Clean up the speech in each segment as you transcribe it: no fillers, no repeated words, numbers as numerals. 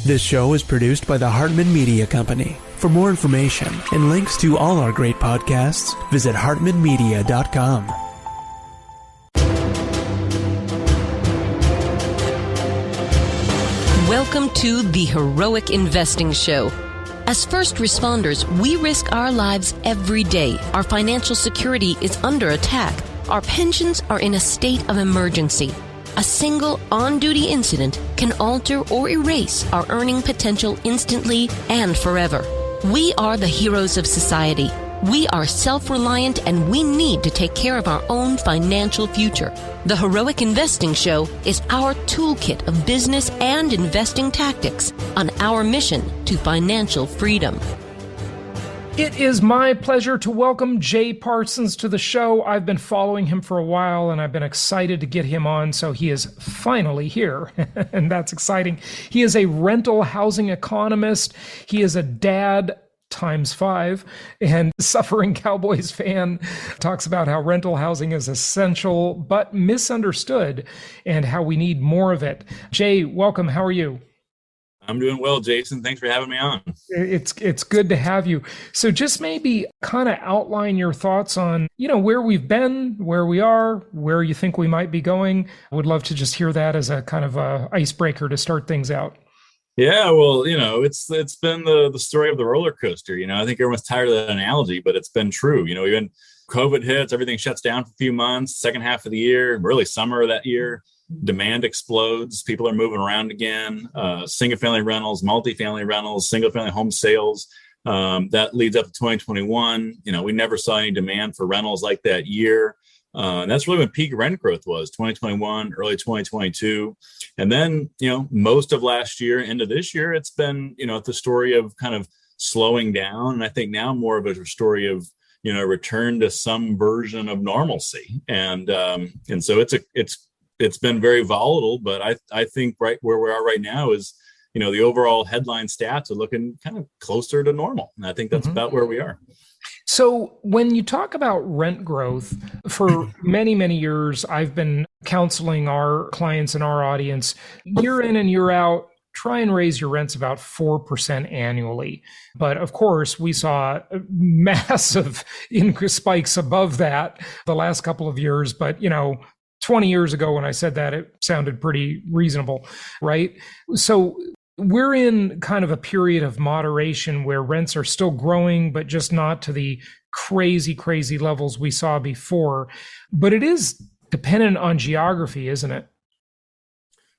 This show is produced by the Hartman Media Company. For more information and links to all our great podcasts, visit hartmanmedia.com. Welcome to the Heroic Investing Show. As first responders, we risk our lives every day. Our financial security is under attack. Our pensions are in a state of emergency. A single on-duty incident can alter or erase our earning potential instantly and forever. We are the heroes of society. We are self-reliant and we need to take care of our own financial future. The Heroic Investing Show is our toolkit of business and investing tactics on our mission to financial freedom. It is my pleasure to welcome Jay Parsons to the show. I've been following him for a while, and I've been excited to get him on, so he is finally here, and that's exciting. He is a rental housing economist. He is a dad ×5 and suffering Cowboys fan. Talks about how rental housing is essential but misunderstood and how we need more of it. Jay, welcome. How are you? I'm doing well, Jason. Thanks for having me on. It's good to have you. So just maybe kind of outline your thoughts on, where we've been, where we are, where you think we might be going. I would love to just hear that as a kind of a icebreaker to start things out. Yeah, well, it's been the story of the roller coaster. I think everyone's tired of that analogy, but it's been true. Even COVID hits, everything shuts down for a few months, second half of the year, really summer of that year. Demand explodes. People are moving around again. Single-family rentals, multifamily rentals, single-family home sales. That leads up to 2021. We never saw any demand for rentals like that year. And that's really when peak rent growth was, 2021, early 2022. And then, most of last year into this year, it's been, the story of kind of slowing down. And I think now more of a story of, return to some version of normalcy. And so it's been very volatile, but I think right where we are right now is, the overall headline stats are looking kind of closer to normal. And I think that's about where we are. So when you talk about rent growth, for many, many years, I've been counseling our clients and our audience year in and year out, try and raise your rents about 4% annually. But of course, we saw massive increase spikes above that the last couple of years. But, 20 years ago when I said that, it sounded pretty reasonable, right? So we're in kind of a period of moderation where rents are still growing, but just not to the crazy, crazy levels we saw before. But it is dependent on geography, isn't it?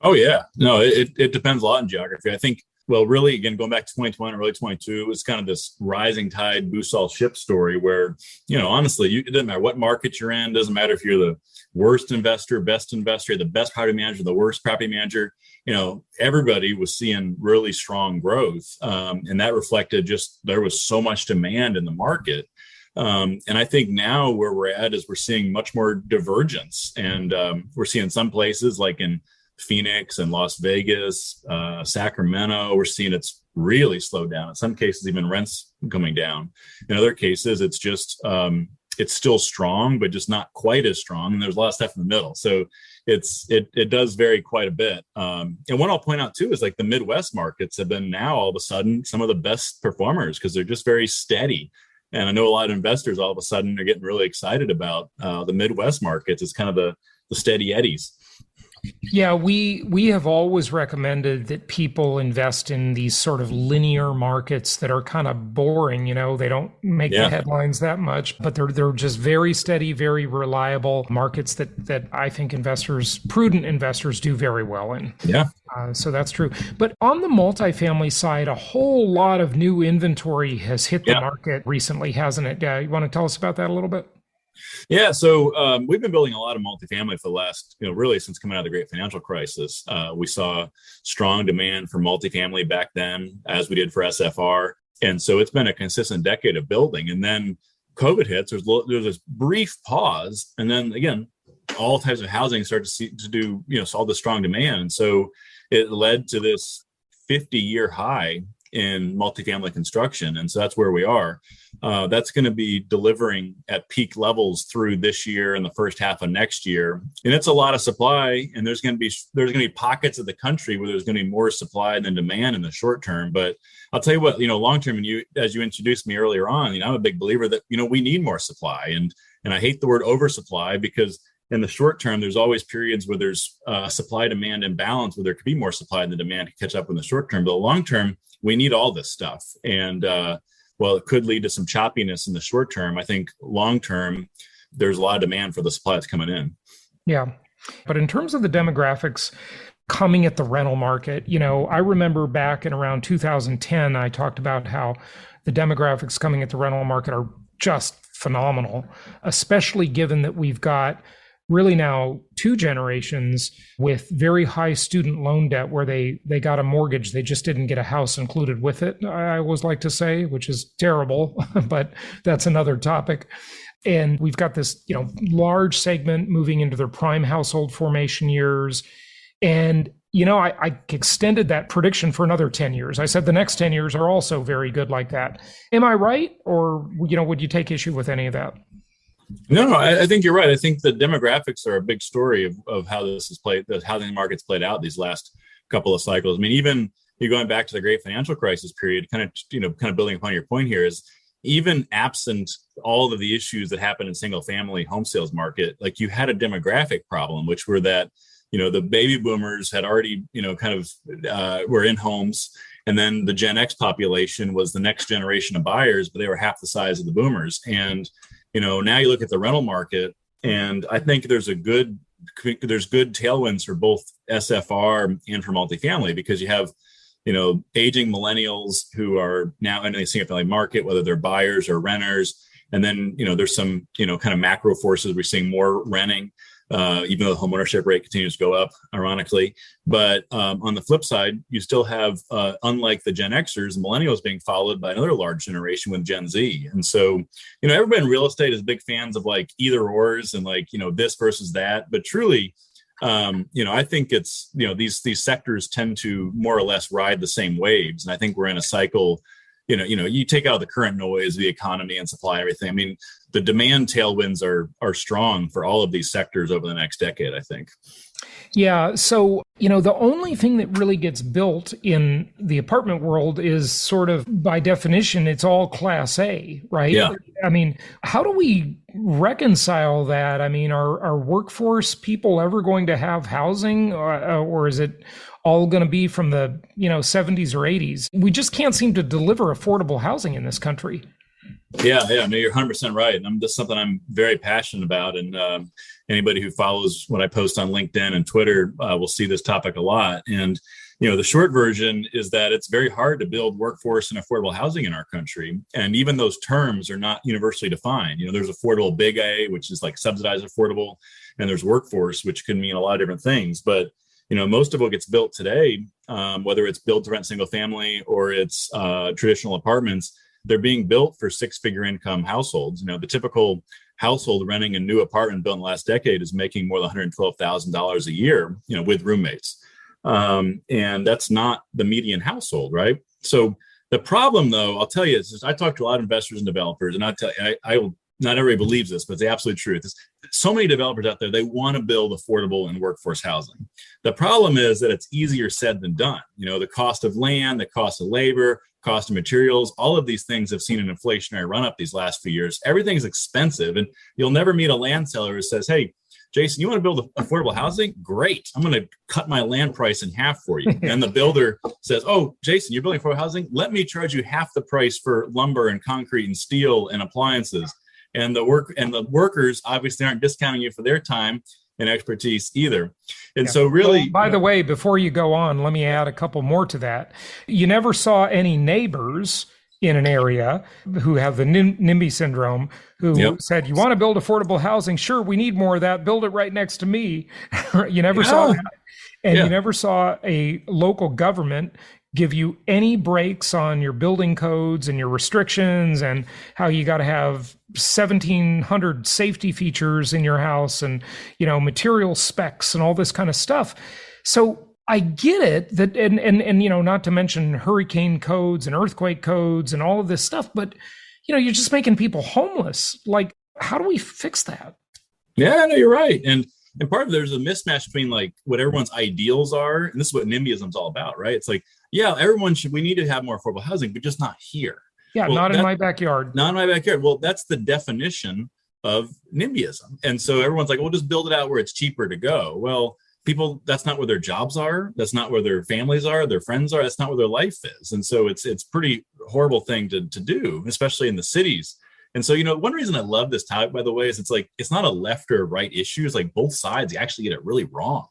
Oh, yeah. No, it depends a lot on geography. I think, well, really, again, going back to 2020, early 22, it was kind of this rising tide boosts all ships story where, honestly, it doesn't matter what market you're in. It doesn't matter if you're the worst investor, best investor, the best property manager, the worst property manager. Everybody was seeing really strong growth. And that reflected just there was so much demand in the market. And I think now where we're at is we're seeing much more divergence. And we're seeing some places like in Phoenix and Las Vegas, Sacramento, we're seeing it's really slowed down. In some cases, even rents coming down. In other cases, it's just it's still strong, but just not quite as strong. And there's a lot of stuff in the middle. So it does vary quite a bit. And what I'll point out too is like the Midwest markets have been now all of a sudden some of the best performers because they're just very steady. And I know a lot of investors all of a sudden are getting really excited about the Midwest markets. It's kind of the steady eddies. Yeah, we have always recommended that people invest in these sort of linear markets that are kind of boring. They don't make the headlines that much, but they're just very steady, very reliable markets that I think prudent investors do very well in. Yeah. So that's true. But on the multifamily side, a whole lot of new inventory has hit the market recently, hasn't it? You want to tell us about that a little bit? Yeah, so we've been building a lot of multifamily for the last, really since coming out of the great financial crisis. We saw strong demand for multifamily back then, as we did for SFR. And so it's been a consistent decade of building. And then COVID hits, there's this brief pause. And then again, all types of housing start to do, all the strong demand. And so it led to this 50-year high in multifamily construction. And so that's where we are. That's going to be delivering at peak levels through this year and the first half of next year. And it's a lot of supply. And there's going to be pockets of the country where there's going to be more supply than demand in the short term. But I'll tell you what, long term, and as you introduced me earlier on, I'm a big believer that, we need more supply. And I hate the word oversupply, because in the short term, there's always periods where there's supply demand imbalance, where there could be more supply than demand to catch up in the short term. But the long term, we need all this stuff. And while it could lead to some choppiness in the short term, I think long term, there's a lot of demand for the supply that's coming in. Yeah. But in terms of the demographics coming at the rental market, I remember back in around 2010, I talked about how the demographics coming at the rental market are just phenomenal, especially given that we've got really now 2 generations with very high student loan debt where they got a mortgage. They just didn't get a house included with it, I always like to say, which is terrible, but that's another topic. And we've got this, large segment moving into their prime household formation years. And, I extended that prediction for another 10 years. I said the next 10 years are also very good like that. Am I right? Or, would you take issue with any of that? No, I think you're right. I think the demographics are a big story of how this is played, the housing market's played out these last couple of cycles. I mean, even you're going back to the great financial crisis period, kind of building upon your point here, is even absent all of the issues that happened in single family home sales market, like you had a demographic problem, which were that, the baby boomers had already, were in homes. And then the Gen X population was the next generation of buyers, but they were half the size of the boomers. And now you look at the rental market, and I think there's good tailwinds for both SFR and for multifamily, because you have, aging millennials who are now in the single family market, whether they're buyers or renters. And then, there's some, kind of macro forces. We're seeing more renting, even though the homeownership rate continues to go up, ironically. But on the flip side, you still have, unlike the Gen Xers, the millennials being followed by another large generation with Gen Z. And so, everybody in real estate is big fans of like either ors and like, this versus that. But truly, I think it's, these sectors tend to more or less ride the same waves. And I think we're in a cycle. You take out the current noise, the economy and supply, everything. I mean, the demand tailwinds are strong for all of these sectors over the next decade, I think. Yeah. So, the only thing that really gets built in the apartment world is sort of, by definition, it's all Class A, right? Yeah. I mean, how do we reconcile that? I mean, are workforce people ever going to have housing, or is it all going to be from the 70s or 80s? We just can't seem to deliver affordable housing in this country. Yeah, no, you're 100% right. And that's something I'm very passionate about. And anybody who follows what I post on LinkedIn and Twitter will see this topic a lot. And the short version is that it's very hard to build workforce and affordable housing in our country. And even those terms are not universally defined. There's affordable big A, which is like subsidized affordable, and there's workforce, which can mean a lot of different things. But most of what gets built today, whether it's built to rent single family or it's traditional apartments, they're being built for 6-figure income households. The typical household renting a new apartment built in the last decade is making more than $112,000 a year, with roommates. And that's not the median household, right? So the problem, though, I'll tell you, is I talk to a lot of investors and developers, and I will. Not everybody believes this, but it's the absolute truth. So many developers out there, they want to build affordable and workforce housing. The problem is that it's easier said than done. The cost of land, the cost of labor, cost of materials, all of these things have seen an inflationary run up these last few years. Everything's expensive, and you'll never meet a land seller who says, "Hey, Jason, you want to build affordable housing? Great. I'm going to cut my land price in half for you." And the builder says, "Oh, Jason, you're building affordable housing? Let me charge you half the price for lumber and concrete and steel and appliances." And the workers obviously aren't discounting you for their time and expertise either. And so really... Well, by the way, before you go on, let me add a couple more to that. You never saw any neighbors in an area who have the NIMBY syndrome who said, "You want to build affordable housing? Sure, we need more of that. Build it right next to me." You never saw that. And you never saw a local government give you any breaks on your building codes and your restrictions and how you got to have 1,700 safety features in your house and, material specs and all this kind of stuff. So I get it that, and not to mention hurricane codes and earthquake codes and all of this stuff, but you're just making people homeless. Like, how do we fix that? Yeah, no, you're right. And part of there's a mismatch between like what everyone's ideals are, and this is what Nimbyism is all about, right? It's like, yeah, we need to have more affordable housing, but just not here. Yeah, well, not in my backyard. Not in my backyard. Well, that's the definition of Nimbyism. And so everyone's like, well, just build it out where it's cheaper to go. Well, people, that's not where their jobs are. That's not where their families are, their friends are. That's not where their life is. And so it's pretty horrible thing to do, especially in the cities. And so, one reason I love this topic, by the way, is it's not a left or right issue. It's like both sides actually get it really wrong.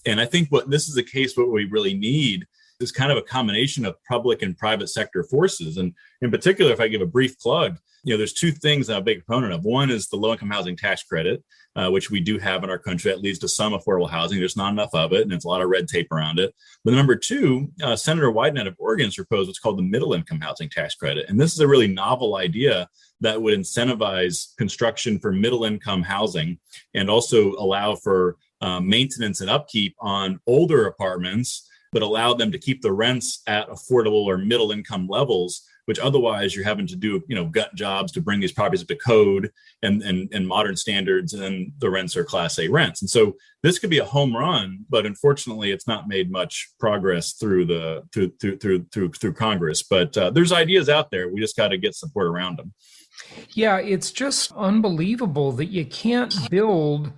And I think this is a case what we really need is kind of a combination of public and private sector forces. And in particular, if I give a brief plug, there's two things I'm a big proponent of. One is the low-income housing tax credit, which we do have in our country that leads to some affordable housing. There's not enough of it, and it's a lot of red tape around it. But number two, Senator Wyden of Oregon has proposed what's called the middle-income housing tax credit. And this is a really novel idea that would incentivize construction for middle-income housing and also allow for maintenance and upkeep on older apartments, but allow them to keep the rents at affordable or middle-income levels, which otherwise you're having to do, gut jobs to bring these properties up to code and modern standards, and then the rents are Class A rents. And so this could be a home run, but unfortunately, it's not made much progress through Congress. But there's ideas out there. We just got to get support around them. Yeah, it's just unbelievable that you can't build.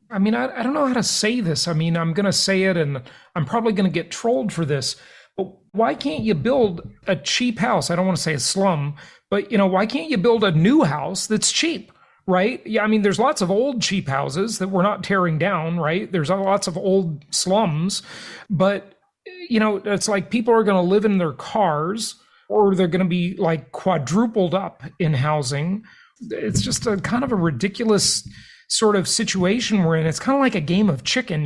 I mean, I don't know how to say this. I mean, I'm going to say it, and I'm probably going to get trolled for this. But why can't you build a cheap house? I don't want to say a slum, but why can't you build a new house that's cheap, right? Yeah, I mean, there's lots of old cheap houses that we're not tearing down, right? There's lots of old slums, but it's like people are going to live in their cars, or they're going to be like quadrupled up in housing. It's just a kind of a ridiculous sort of situation we're in. It's kind of like a game of chicken,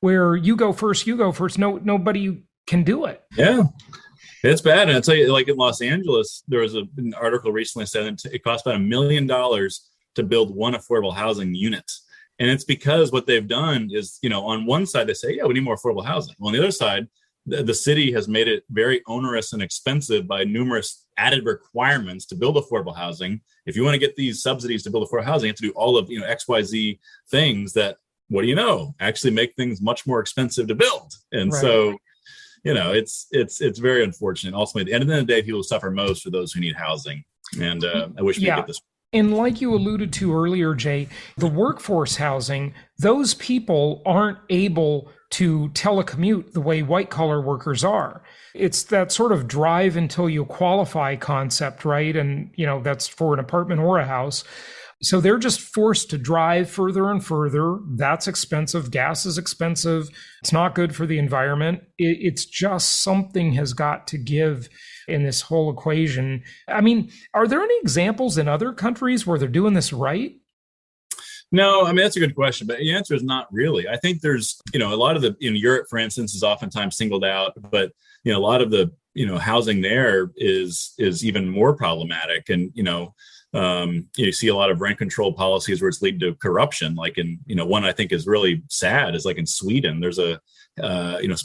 where you go first. Nobody can do it. Yeah, it's bad. And I'll tell you, like in Los Angeles, there was an article recently said it costs about $1 million to build one affordable housing unit. And it's because what they've done is, on one side, they say, yeah, we need more affordable housing. Well, on the other side, the city has made it very onerous and expensive by numerous added requirements to build affordable housing. If you want to get these subsidies to build affordable housing, you have to do all of, XYZ things that, actually make things much more expensive to build. And right. So, it's very unfortunate. Ultimately, at the end of the day, people suffer most for those who need housing. And I wish we could get this. And like you alluded to earlier, Jay, the workforce housing, those people aren't able to telecommute the way white collar workers are. It's that sort of drive until you qualify concept, right? And, that's for an apartment or a house. So they're just forced to drive further and further. That's expensive. Gas is expensive. It's not good for the environment. It's just something has got to give in this whole equation. I mean, are there any examples in other countries where they're doing this right? No, I mean, that's a good question, but the answer is not really. I think there's, a lot of in Europe, for instance, is oftentimes singled out, but, a lot of the, housing there is even more problematic. And, you see a lot of rent control policies where it's leading to corruption. Like in, one I think is really sad is like in Sweden, there's something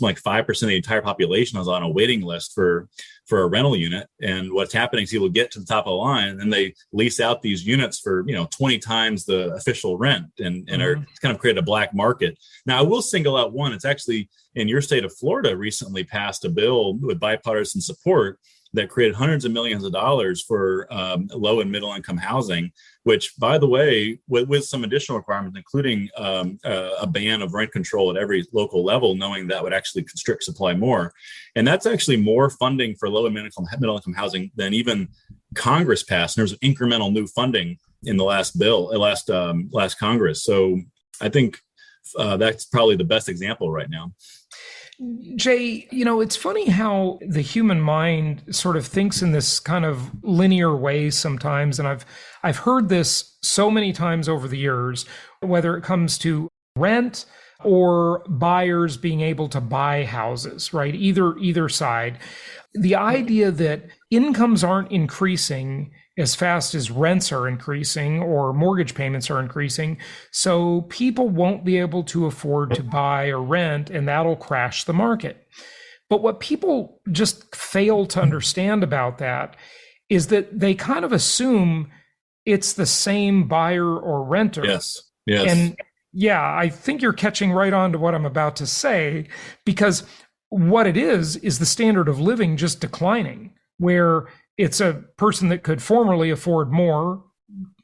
like 5% of the entire population is on a waiting list for a rental unit. And what's happening is people get to the top of the line and then they lease out these units for, 20 times the official rent and are kind of created a black market. Now, I will single out one. It's actually in your state of Florida recently passed a bill with bipartisan support that created hundreds of millions of dollars for low and middle income housing, which, by the way, with some additional requirements, including a ban of rent control at every local level, knowing that would actually constrict supply more. And that's actually more funding for low and middle income housing than even Congress passed. And there's incremental new funding in the last Congress. So I think that's probably the best example right now. Jay, it's funny how the human mind sort of thinks in this kind of linear way sometimes. And I've heard this so many times over the years, whether it comes to rent or buyers being able to buy houses, right? Either side. The idea that incomes aren't increasing as fast as rents are increasing or mortgage payments are increasing. So people won't be able to afford to buy or rent, and that'll crash the market. But what people just fail to understand about that is that they kind of assume it's the same buyer or renter. Yes. And yeah, I think you're catching right on to what I'm about to say, because what it is the standard of living just declining, where it's a person that could formerly afford more,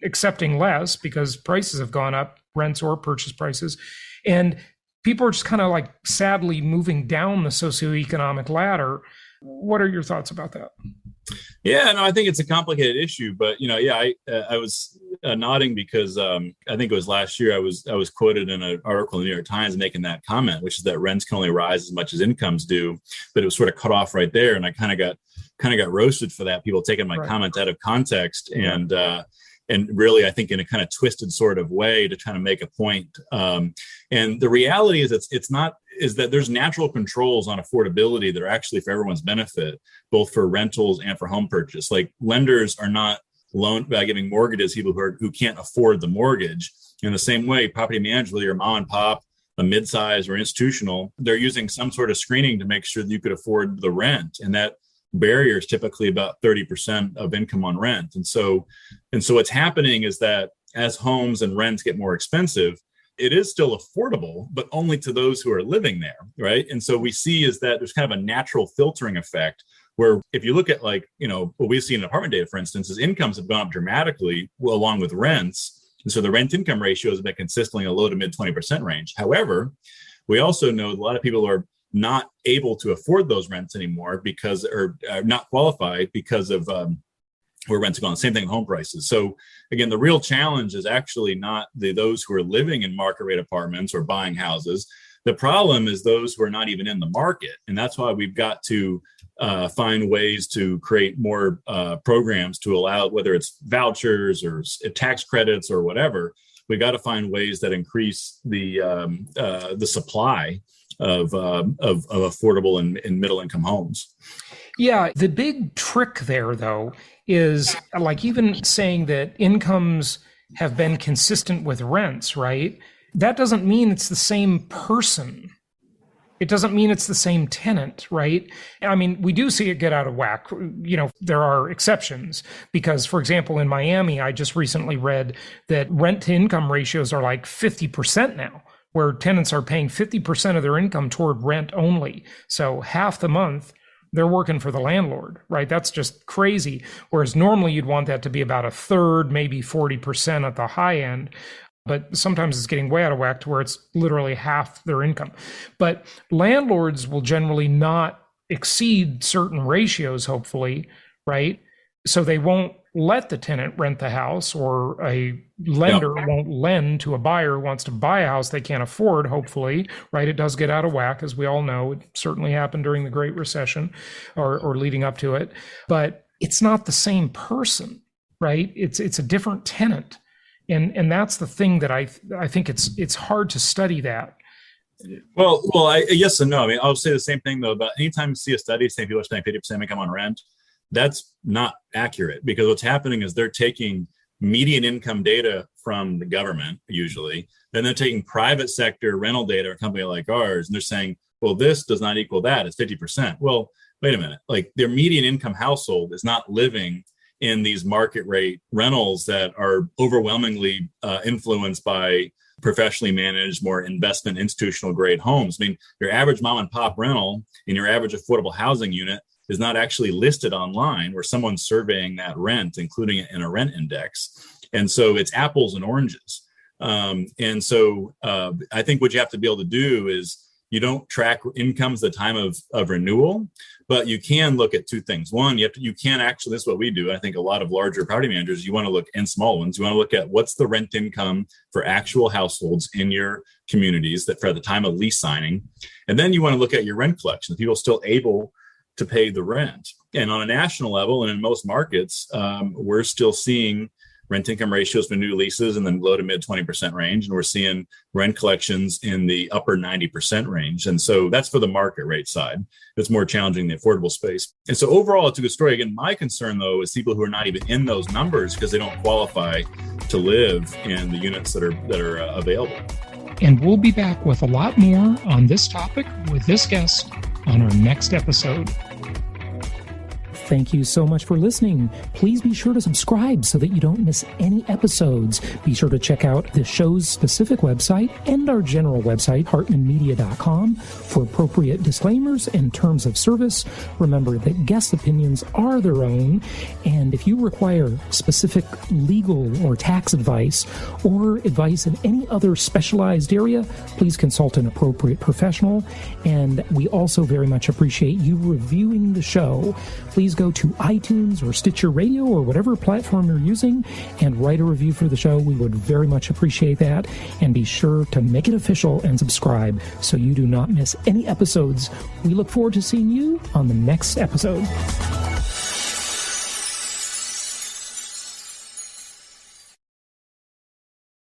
accepting less because prices have gone up, rents or purchase prices. And people are just kind of like sadly moving down the socioeconomic ladder. What are your thoughts about that? Yeah, no, I think it's a complicated issue, but I was nodding because I think it was last year I was quoted in an article in the New York Times making that comment, which is that rents can only rise as much as incomes do, but it was sort of cut off right there, and I kind of got roasted for that. People taking my comment out of context, and really, I think in a kind of twisted sort of way to try to make a point. And the reality is is that there's natural controls on affordability that are actually for everyone's benefit, both for rentals and for home purchase. Like lenders are not loaned by giving mortgages to people who can't afford the mortgage. In the same way, property managers, whether you're mom and pop, a mid-size or institutional, they're using some sort of screening to make sure that you could afford the rent. And that barrier is typically about 30% of income on rent. And so what's happening is that as homes and rents get more expensive, it is still affordable, but only to those who are living there, right? And so we see is that there's kind of a natural filtering effect where if you look at what we see in apartment data, for instance, is incomes have gone up dramatically along with rents. And so the rent income ratio has been consistently in a low to mid 20% range. However, we also know a lot of people are not able to afford those rents anymore because, or are not qualified because of where rents are going. Same thing with home prices. So again, the real challenge is actually not those who are living in market rate apartments or buying houses. The problem is those who are not even in the market. And that's why we've got to find ways to create more programs to allow, whether it's vouchers or tax credits or whatever, we got to find ways that increase the supply of affordable and middle income homes. Yeah, the big trick there, though, is like even saying that incomes have been consistent with rents, right? That doesn't mean it's the same person. It doesn't mean it's the same tenant, right? I mean, we do see it get out of whack. There are exceptions because, for example, in Miami, I just recently read that rent to income ratios are like 50% now, where tenants are paying 50% of their income toward rent only. So half the month, they're working for the landlord, right? That's just crazy. Whereas normally you'd want that to be about a third, maybe 40% at the high end. But sometimes it's getting way out of whack to where it's literally half their income. But landlords will generally not exceed certain ratios, hopefully, right? So they won't let the tenant rent the house, or a lender won't lend to a buyer who wants to buy a house they can't afford, hopefully, right? It does get out of whack, as we all know. It certainly happened during the Great Recession or leading up to it. But it's not the same person, right? It's a different tenant. And that's the thing that I think it's hard to study that. Well, yes and no. I mean, I'll say the same thing though, about anytime you see a study saying people are spending 50% income on rent, that's not accurate, because what's happening is they're taking median income data from the government, usually, then they're taking private sector rental data, a company like ours, and they're saying, well, this does not equal that, it's 50%. Well, wait a minute, like their median income household is not living in these market rate rentals that are overwhelmingly influenced by professionally managed, more investment institutional grade homes. I mean, your average mom and pop rental in your average affordable housing unit is not actually listed online where someone's surveying that rent, including it in a rent index. And so it's apples and oranges. And so I think what you have to be able to do is you don't track incomes at the time of renewal, but you can look at two things. One, you can actually, this is what we do. I think a lot of larger property managers, you want to look, and small ones, you want to look at what's the rent income for actual households in your communities that for the time of lease signing. And then you want to look at your rent collection, people still able to pay the rent. And on a national level, and in most markets, we're still seeing rent income ratios for new leases in the low to mid 20% range. And we're seeing rent collections in the upper 90% range. And so that's for the market rate side. It's more challenging in the affordable space. And so overall, it's a good story. Again, my concern, though, is people who are not even in those numbers because they don't qualify to live in the units that are available. And we'll be back with a lot more on this topic with this guest on our next episode. Thank you so much for listening. Please be sure to subscribe so that you don't miss any episodes. Be sure to check out the show's specific website and our general website, hartmanmedia.com, for appropriate disclaimers and terms of service. Remember that guest opinions are their own, and if you require specific legal or tax advice or advice in any other specialized area, please consult an appropriate professional. And we also very much appreciate you reviewing the show. Please go to iTunes or Stitcher Radio or whatever platform you're using and write a review for the show. We would very much appreciate that. And be sure to make it official and subscribe so you do not miss any episodes. We look forward to seeing you on the next episode.